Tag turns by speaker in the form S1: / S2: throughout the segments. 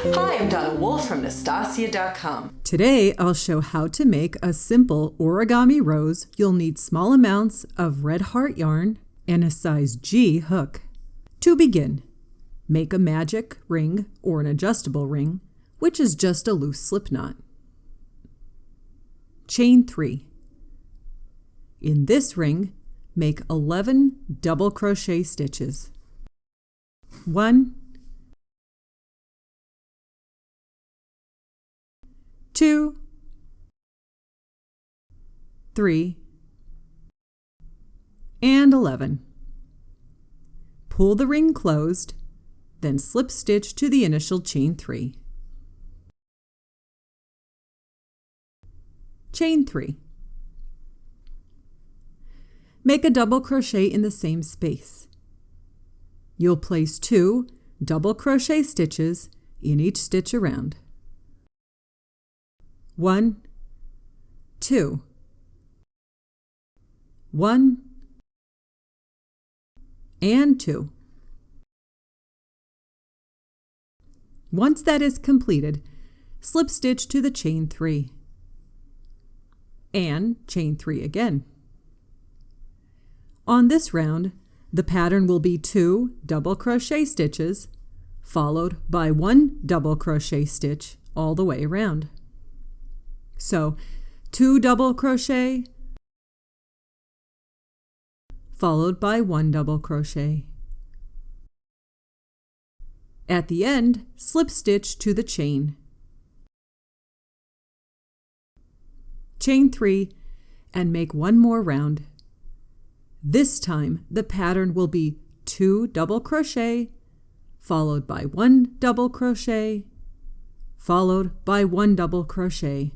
S1: Hi, I'm Donna Wolfe from Naztazia.com.
S2: Today, I'll show how to make a simple origami rose. You'll need small amounts of red heart yarn and a size G hook. To begin, make a magic ring or an adjustable ring, which is just a loose slip knot. Chain 3. In this ring, make 11 double crochet stitches. 1, 2, 3, and 11. Pull the ring closed, then slip stitch to the initial chain 3. Chain 3. Make a double crochet in the same space. You'll place 2 double crochet stitches in each stitch around. 1, 2, 1, and 2. Once that is completed, slip stitch to the chain 3 and chain 3 again. On this round, the pattern will be 2 double crochet stitches followed by 1 double crochet stitch all the way around. So 2 double crochet followed by 1 double crochet. At the end, slip stitch to the chain. Chain 3 and make 1 more round. This time the pattern will be 2 double crochet followed by 1 double crochet followed by 1 double crochet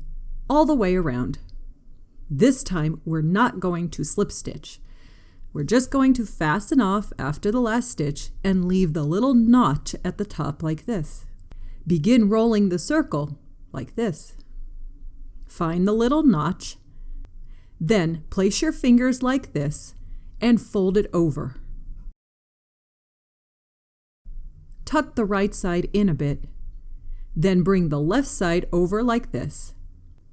S2: all the way around. This time we're not going to slip stitch. We're just going to fasten off after the last stitch and leave the little notch at the top like this. Begin rolling the circle like this. Find the little notch, then place your fingers like this and fold it over. Tuck the right side in a bit, then bring the left side over like this.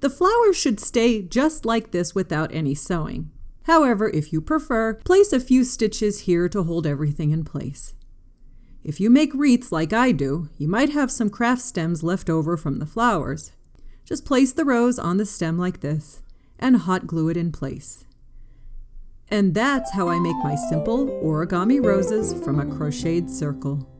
S2: The flower should stay just like this without any sewing. However, if you prefer, place a few stitches here to hold everything in place. If you make wreaths like I do, you might have some craft stems left over from the flowers. Just place the rose on the stem like this and hot glue it in place. And that's how I make my simple origami roses from a crocheted circle.